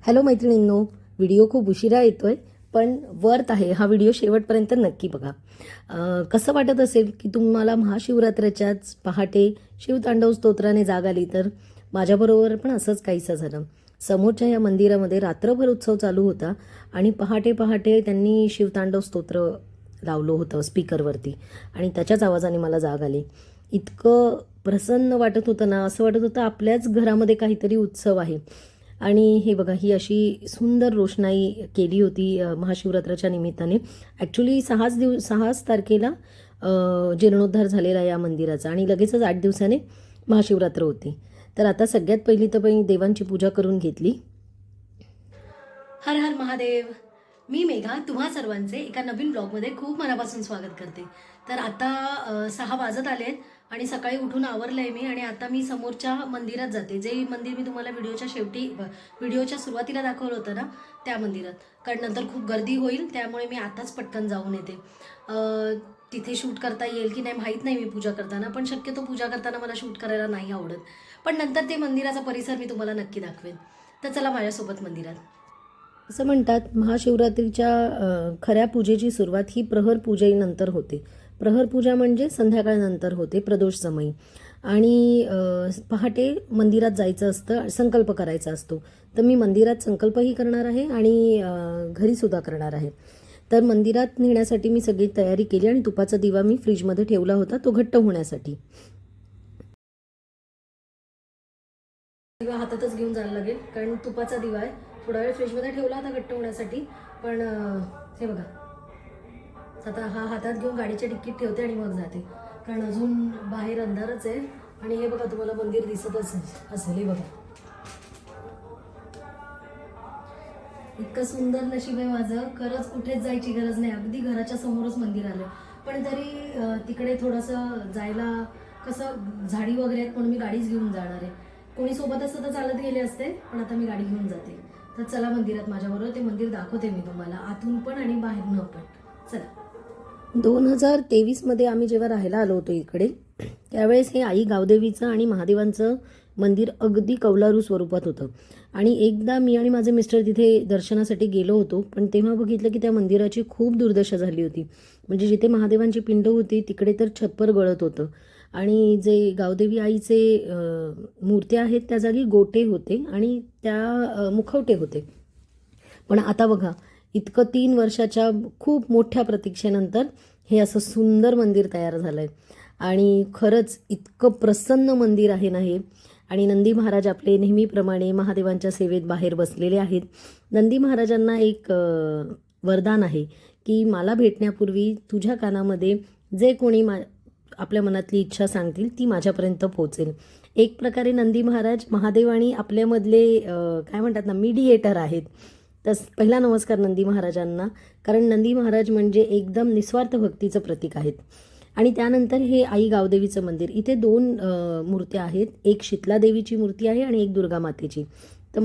Hello मैत्रिणींनो, video खूप उशिरा येतोय पण वर्थ आहे. हा व्हिडिओ शेवटपर्यंत नक्की बघा. कसं वाटत असेल की तुम्हाला महाशिवरात्रीच्याच पहाटे शिवतांडव स्तोत्राने जाग आली, तर माझ्याबरोबर पण असंच काहीसं झालं. समोरच्या या मंदिरामध्ये रात्रभर उत्सव चालू होता आणि पहाटे पहाटे त्यांनी शिवतांडव स्तोत्र लावलं होतं स्पीकरवरती आणि त्याच्याच आवाजाने मला जाग आली. इतकं प्रसन्न वाटत होतं ना, असं वाटत होतं आपल्याच घरामध्ये काहीतरी उत्सव आहे. आणि हे बघा, ही अशी सुंदर रोषणाई केली होती महाशिवरात्राच्या निमित्ताने. ॲक्च्युली 6च तारखेला जीर्णोद्धार झालेला या मंदिराचा आणि लगेचच 8 दिवसाने महाशिवरात्र होती. तर आता सगळ्यात पहिली तर मी देवांची पूजा करून घेतली. हर हर महादेव. मी मेघा तुम्हा सर्वांचे एका नवीन ब्लॉगमध्ये खूप मनापासून स्वागत करते. तर आता 6 वाजत आलेत आणि सकाळी उठून आवरलंय मी आणि आता मी समोरच्या मंदिरात जाते. जे मंदिर मी तुम्हाला व्हिडिओच्या सुरुवातीला दाखवलं होतं ना, त्या मंदिरात. कारण नंतर खूप गर्दी होईल, त्यामुळे मी आताच पटकन जाऊन येते. तिथे शूट करता येईल की नाही माहीत नाही मी पूजा करताना, पण शक्यतो पूजा करताना मला शूट करायला नाही आवडत. पण नंतर ते मंदिराचा परिसर मी तुम्हाला नक्की दाखवेन. तर चला माझ्यासोबत मंदिरात. असं म्हणतात, महाशिवरात्रीच्या खऱ्या पूजेची सुरुवात ही प्रहर पूजेनंतर होते. प्रहर पूजा म्हणजे संध्याकाळनंतर होते, प्रदोष समयी. आणि पहाटे मंदिरात जायचं असतं, संकल्प करायचा असतो. तर मी मंदिरात संकल्पही करणार आहे आणि घरीसुद्धा करणार आहे. तर मंदिरात नेण्यासाठी मी सगळी तयारी केली आणि तुपाचा दिवा मी फ्रीजमध्ये ठेवला होता, तो घट्ट होण्यासाठी. दिवा हातातच घेऊन जायला लागेल, कारण तुपाचा दिवा आहे. थोडा वेळ फ्रीजमध्ये ठेवला आता घट्ट होण्यासाठी. पण हे बघा, आता हा हातात घेऊन गाडीच्या डिक्कीत ठेवते आणि मग जाते, कारण अजून बाहेर अंधारच आहे. आणि हे बघा, तुम्हाला मंदिर दिसत असेल हे बघा. इतकं सुंदर नशीब आहे माझं, खरंच कुठेच जायची गरज नाही, अगदी घराच्या समोरच मंदिर आलं. पण तरी तिकडे थोडंसं जायला कसं झाडी वगैरे आहेत, म्हणून मी गाडीच घेऊन जाणार आहे. कोणी सोबत असतं तर चालत गेले असते, पण आता मी गाडी घेऊन जाते. तर चला मंदिरात माझ्याबरोबर, ते मंदिर दाखवते मी तुम्हाला आतून पण आणि बाहेरून पण. चला. 2023मध्ये आम्ही जेव्हा राहायला आलो होतो इकडे, त्यावेळेस हे आई गावदेवीचं आणि महादेवांचं मंदिर अगदी कौलारू स्वरूपात होतं. आणि एकदा मी आणि माझे मिस्टर तिथे दर्शनासाठी गेलो होतो, पण तेव्हा बघितलं की त्या मंदिराची खूप दुर्दशा झाली होती. म्हणजे जिथे महादेवांची पिंड होती तिकडे तर छप्पर गळत होतं आणि जे गावदेवी आईचे मूर्त्या आहेत त्या जागी गोटे होते आणि त्या मुखवटे होते. पण आता बघा, इतकं 3 वर्षाच्या खूप मोठ्या प्रतीक्षेनंतर हे असं सुंदर मंदिर तयार झालं आहे. आणि खरंच इतकं प्रसन्न मंदिर आहे ना हे. आणि नंदी महाराज आपले नेहमीप्रमाणे महादेवांच्या सेवेत बाहेर बसलेले आहेत. नंदी महाराजांना एक वरदान आहे की मला भेटण्यापूर्वी तुझ्या कानामध्ये जे कोणी आपल्या मनातली इच्छा सांगतील ती माझ्यापर्यंत पोहोचेल. एक प्रकारे नंदी महाराज महादेव आणि आपल्यामधले काय म्हणतात ना, मीडिएटर आहेत. तर पहिला नमस्कार नंदी महाराजांना, कारण नंदी महाराज म्हणजे एकदम निस्वार्थ भक्तीचं प्रतीक आहेत. आणि त्यानंतर हे आई गावदेवीचं मंदिर. इथे 2 मूर्त्या आहेत, एक शीतला देवीची मूर्ती आहे आणि एक दुर्गा मातेची. तर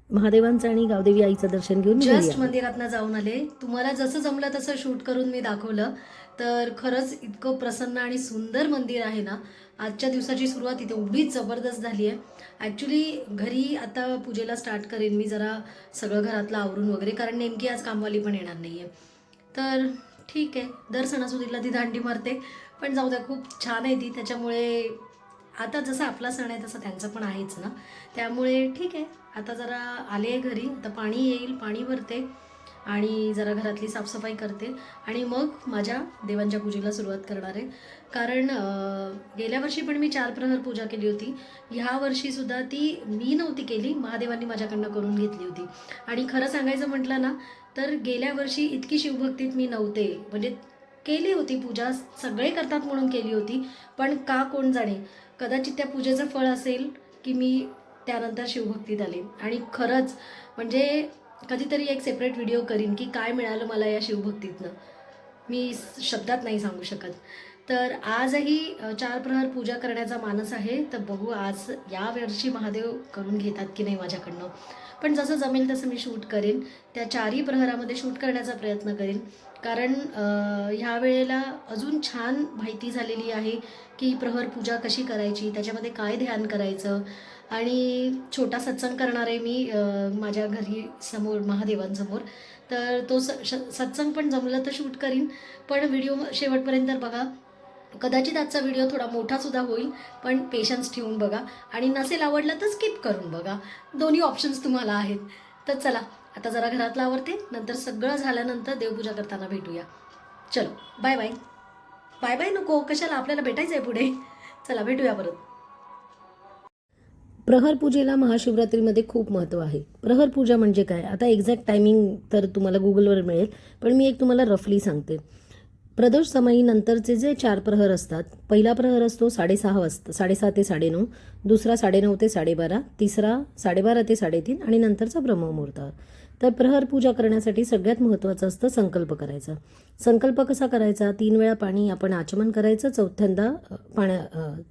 महादेवांचं आणि गावदेवी आईचं दर्शन घेऊन जस्ट मंदिरातनं जाऊन आले. तुम्हाला जसं जमलं तसं शूट करून मी दाखवलं. तर खरंच इतकं प्रसन्न आणि सुंदर मंदिर आहे ना. आजच्या दिवसाची सुरुवात इथे एवढी जबरदस्त झाली आहे. ॲक्च्युली घरी आता पूजेला स्टार्ट करेन मी, जरा सगळं घरातलं आवरून वगैरे, कारण नेमकी आज कामवाली पण येणार नाही आहे. तर ठीक आहे, दर सणासुदीला ती दांडी मारते, पण जाऊ द्या, खूप छान आहे ती. त्याच्यामुळे आता जसं आपला सण आहे तसं त्यांचं पण आहेच ना, त्यामुळे ठीक आहे. आता जरा आले घरी, आता पाणी येईल, पाणी भरते आणि जरा घरातली साफसफाई करते आणि मग माझ्या देवांच्या पूजेला सुरुवात करणार आहे. कारण गेल्या वर्षी पण मी 4 प्रहर पूजा केली होती. ह्या वर्षीसुद्धा ती मी नव्हती केली, महादेवांनी माझ्याकडनं करून घेतली होती. आणि खरं सांगायचं म्हटलं ना, तर गेल्या वर्षी इतकी शिवभक्तीत मी नव्हते. म्हणजे केली होती पूजा, सगळे करतात म्हणून केली होती, पण का कोण जाणे, कदाचित त्या पूजेचं फळ असेल की मी त्यानंतर शिवभक्तीत आले. आणि खरंच म्हणजे कधीतरी एक सेपरेट व्हिडिओ करीन की काय मिळालं मला या शिवभक्तीतनं, मी शब्दात नाही सांगू शकत. तर आजही 4 प्रहर पूजा करण्याचा मानस आहे. तर बघू आज यावर्षी महादेव करून घेतात की नाही माझ्याकडनं. पण जसं जमेल तसं मी शूट करेन, त्या 4ही प्रहरामध्ये शूट करण्याचा प्रयत्न करेन. कारण ह्या वेळेला अजून छान माहिती झालेली आहे की प्रहर पूजा कशी करायची, त्याच्यामध्ये काय ध्यान करायचं. आणि छोटा सत्संग करणार आहे मी माझ्या घरी समोर महादेवांसमोर. तर तो सत्संग पण जमलं तर शूट करीन, पण व्हिडिओ शेवटपर्यंत बघा. कदाचित आजचा व्हिडिओ थोडा मोठासुद्धा होईल, पण पेशन्स ठेवून बघा आणि नसेल आवडला तर स्किप करून बघा. दोन्ही ऑप्शन्स तुम्हाला आहेत. तर चला आता जरा घरातलं आवरते, नंतर सगळं झाल्यानंतर देवपूजा करताना भेटूया. चलो बाय बाय. बाय बाय नको, कशाला, आपल्याला भेटायचं आहे पुढे. चला भेटूया परत. प्रहर पूजेला महाशिवरात्रीमध्ये खूप महत्त्व आहे. प्रहर पूजा म्हणजे काय, आता एक्झॅक्ट टायमिंग तर तुम्हाला गुगलवर मिळेल, पण मी एक तुम्हाला रफली सांगते. प्रदोष समाईनंतरचे जे 4 प्रहर असतात, पहिला प्रहर असतो 6:30 वाजता, 6:30 ते 9:30, दुसरा 9:30 ते 12:30, तिसरा 12:30 ते 3:30 आणि नंतरचा ब्रह्ममुहूर्त. तर प्रहर पूजा करण्यासाठी सगळ्यात महत्त्वाचं असतं संकल्प करायचा. संकल्प कसा करायचा, 3 वेळा पाणी आपण आचमन करायचं, चौथ्यांदा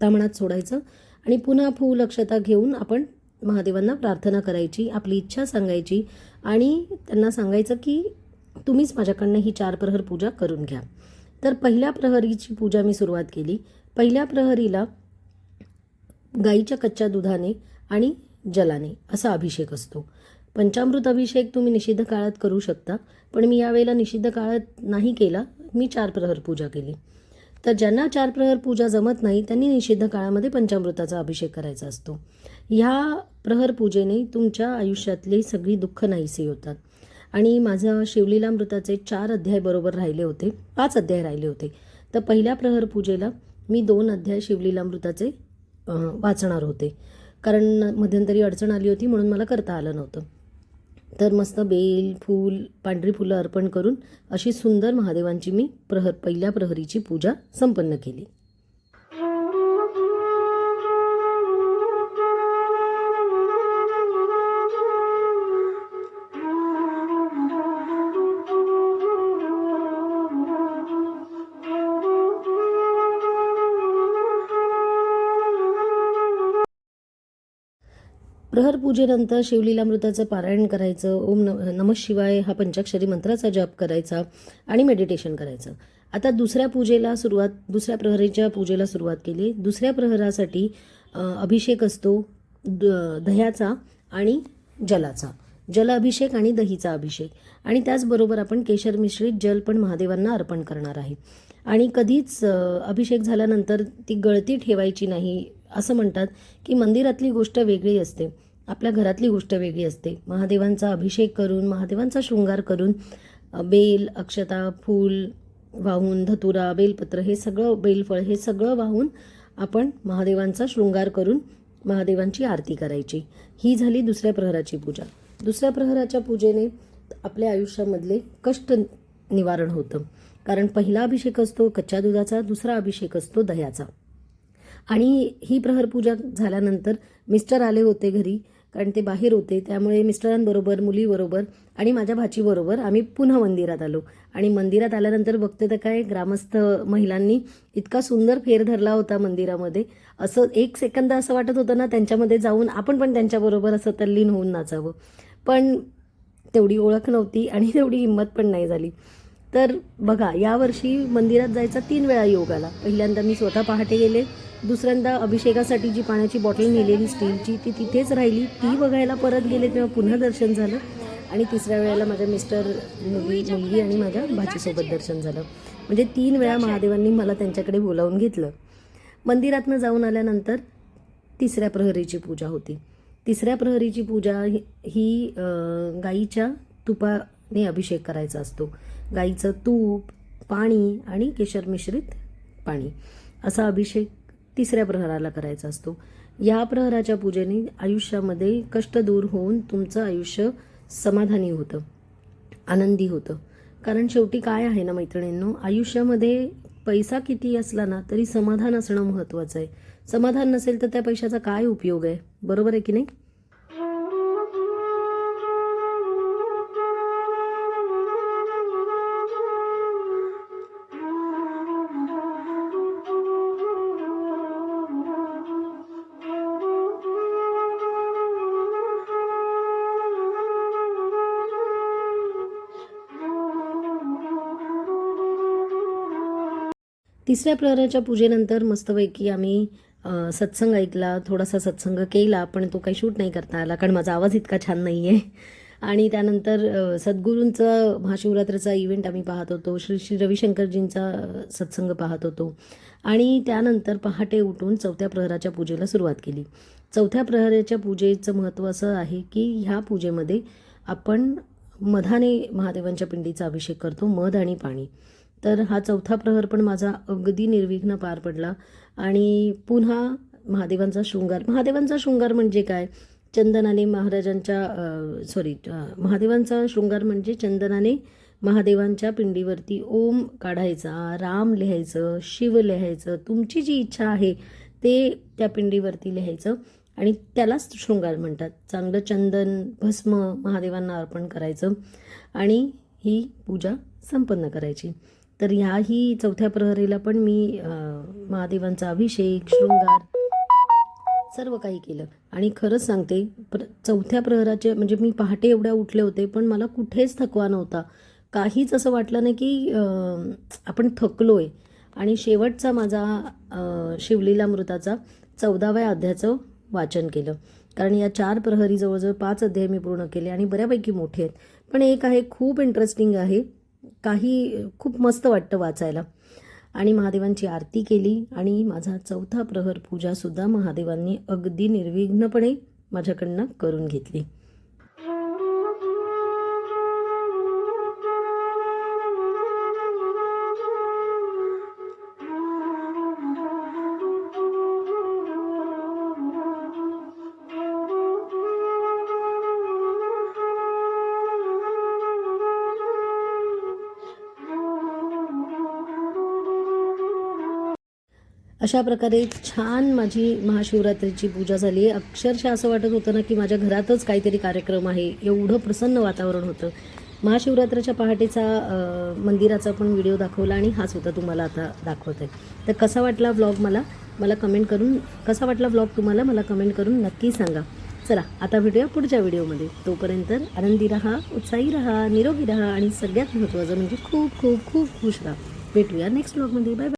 ताम्हणात सोडायचं आणि पुन्हा फूल अक्षता घेऊन आपण महादेवांना प्रार्थना करायची, आपली इच्छा सांगायची आणि त्यांना सांगायचं की तुम्हीच माझ्याकडनं ही 4 प्रहर पूजा करून घ्या. तर पहिल्या प्रहरीची पूजा मी सुरुवात केली. पहिल्या प्रहरीला गाईच्या कच्च्या दुधाने आणि जलाने असा अभिषेक असतो. पंचामृत अभिषेक तुम्ही निषिद्ध काळात करू शकता, पण मी यावेळेला निषिद्ध काळात नाही केला, मी 4 प्रहर पूजा केली. तर ज्यांना 4 प्रहर पूजा जमत नाही त्यांनी निषिद्ध काळामध्ये पंचामृताचा अभिषेक करायचा असतो. ह्या प्रहर पूजेने तुमच्या आयुष्यातली सगळी दुःख नाहीसे होतात. आणि माझं शिवलीलामृताचे 4 अध्याय बरोबर राहिले होते, 5 अध्याय राहिले होते. तर पहिल्या प्रहर पूजेला मी 2 अध्याय शिवलीलामृताचे वाचणार होते, कारण मध्यंतरी अडचण आली होती म्हणून मला करता आलं नव्हतं. तर मस्त बेल, फूल, पांढरी फुलं अर्पण करून अशी सुंदर महादेवांची मी पहिल्या प्रहरीची पूजा संपन्न केली. प्रहर पूजेनंतर शिवलीलामृताचं पारायण करायचं, ओम नमः शिवाय हा पंचाक्षरी मंत्राचा जप करायचा आणि मेडिटेशन करायचं. आता दुसऱ्या प्रहरीच्या पूजेला सुरुवात केली. दुसऱ्या प्रहरासाठी अभिषेक असतो दह्याचा आणि जलाचा, जल अभिषेक आणि दहीचा अभिषेक, आणि त्याचबरोबर आपण केशर मिश्रित जल पण महादेवांना अर्पण करणार आहे. आणि कधीच अभिषेक झाल्यानंतर ती गळती ठेवायची नाही. असं म्हणतात की मंदिरातली गोष्ट वेगळी असते, आपल्या घरातली गोष्ट वेगळी असते. महादेवांचा अभिषेक करून, महादेवांचा शृंगार करून, बेल, अक्षता, फूल वाहून, धतुरा, बेलपत्र हे सगळं, बेलफळ हे सगळं वाहून आपण महादेवांचा शृंगार करून महादेवांची आरती करायची. ही झाली दुसऱ्या प्रहराची पूजा. दुसऱ्या प्रहराच्या पूजेने आपल्या आयुष्यामधले कष्ट निवारण होतं, कारण पहिला अभिषेक असतो कच्च्या दुधाचा, दुसरा अभिषेक असतो दह्याचा. आणि ही प्रहर पूजा झाल्यानंतर मिस्टर आले होते घरी, कारण ते बाहेर होते, त्यामुळे मिस्टरांबरोबर, मुलीबरोबर आणि माझ्या भाचीबरोबर आम्ही पुन्हा मंदिरात आलो. आणि मंदिरात आल्यानंतर बघते तर काय, ग्रामस्थ महिलांनी इतका सुंदर फेर धरला होता मंदिरामध्ये. असं 1 सेकंद असं वाटत होतं ना त्यांच्यामध्ये जाऊन आपण पण त्यांच्याबरोबर असं तल्लीन होऊन नाचावं, पण तेवढी ओळख नव्हती आणि तेवढी हिंमत पण नाही झाली. तर बघा, यावर्षी मंदिरात जायचा 3 वेळा योग आला. पहिल्यांदा मी स्वतः पहाटे गेले, दुसऱ्यांदा अभिषेकासाठी जी पाण्याची बॉटल नेलेली स्टीलची ती तिथेच राहिली, ती बघायला परत गेले तेव्हा पुन्हा दर्शन झालं. आणि तिसऱ्या वेळेला माझ्या मिस्टर, मुलगी आणि माझ्या भाचीसोबत दर्शन झालं. म्हणजे 3 वेळा महादेवांनी मला त्यांच्याकडे बोलावून घेतलं. मंदिरातनं जाऊन आल्यानंतर तिसऱ्या प्रहरीची पूजा होती. तिसऱ्या प्रहरीची पूजा ही गाईच्या तुपाने अभिषेक करायचा असतो. गाईचं तूप, पाणी आणि केशर मिश्रित पाणी असा अभिषेक तिसऱ्या प्रहराला करायचा असतो. या प्रहराच्या पूजेने आयुष्यामध्ये कष्ट दूर होऊन तुमचं आयुष्य समाधानी होतं, आनंदी होतं. कारण शेवटी काय आहे ना मैत्रिणींनो, आयुष्यामध्ये पैसा किती असला ना तरी समाधान असणं महत्त्वाचं आहे. समाधान नसेल तर त्या पैशाचा काय उपयोग आहे, बरोबर आहे की नाही? तिसऱ्या प्रहराच्या पूजेनंतर मस्तपैकी आम्ही सत्संग ऐकला, थोडासा सत्संग केला, पण तो काही शूट नाही करता आला कारण माझा आवाज इतका छान नाही आहे. आणि त्यानंतर सद्गुरूंचा महाशिवरात्रीचा इव्हेंट आम्ही पाहत होतो, श्री श्री रविशंकरजींचा सत्संग पाहत होतो. आणि त्यानंतर पहाटे उठून चौथ्या प्रहराच्या पूजेला सुरुवात केली. चौथ्या प्रहराच्या पूजेचं महत्त्व असं आहे की ह्या पूजेमध्ये आपण मधाने महादेवांच्या पिंडीचा अभिषेक करतो, मध आणि पाणी. तर हा चौथा प्रहर पण माझा अगदी निर्विघ्न पार पडला. आणि पुन्हा महादेवांचा शृंगार म्हणजे काय, चंदनाने महादेवांचा शृंगार म्हणजे चंदनाने महादेवांच्या पिंडीवरती ओम काढायचा, राम लिहायचं, शिव लिहायचं, तुमची जी इच्छा आहे ते त्या पिंडीवरती लिहायचं आणि त्यालाच शृंगार म्हणतात. चांगलं चंदन भस्म महादेवांना अर्पण करायचं आणि ही पूजा संपन्न करायची. तर ह्याही चौथ्या प्रहरीला पण मी महादेवांचा अभिषेक, शृंगार सर्व काही केलं. आणि खरंच सांगते, चौथ्या प्रहराचे म्हणजे मी पहाटे एवढ्या उठले होते पण मला कुठेच थकवा नव्हता, काहीच असं वाटलं नाही की आपण थकलो आहे. आणि शेवटचा माझा शिवलीलामृताचा 14व्या अध्यायाचं वाचन केलं, कारण या 4 प्रहरी जवळजवळ 5 अध्याय मी पूर्ण केले आणि बऱ्यापैकी मोठे आहेत. पण एक आहे खूप इंटरेस्टिंग आहे, काही खूप मस्त वाटतं वाचायला. आणि महादेवांची आरती केली आणि माझा चौथा प्रहर पूजासुद्धा महादेवांनी अगदी निर्विघ्नपणे माझ्याकडनं करून घेतली. अशा प्रकारे छान माझी महाशिवरात्रीची पूजा झाली. अक्षरशः असं वाटत होतं ना की माझ्या घरातच काहीतरी कार्यक्रम आहे, एवढं प्रसन्न वातावरण होतं. महाशिवरात्रीच्या पहाटेचा मंदिराचा पण व्हिडिओ दाखवला आणि हाच होता तुम्हाला आता दाखवते. तर कसा वाटला व्लॉग मला कमेंट करून, कसा वाटला व्लॉग तुम्हाला मला कमेंट करून नक्की सांगा. चला आता भेटूया पुढच्या व्हिडिओमध्ये. तोपर्यंत आनंदी राहा, उत्साही राहा, निरोगी राहा आणि सगळ्यात महत्त्वाचं म्हणजे खूप खूप खूप खुश राहा. भेटूया नेक्स्ट व्लॉगमध्ये. Bye bye.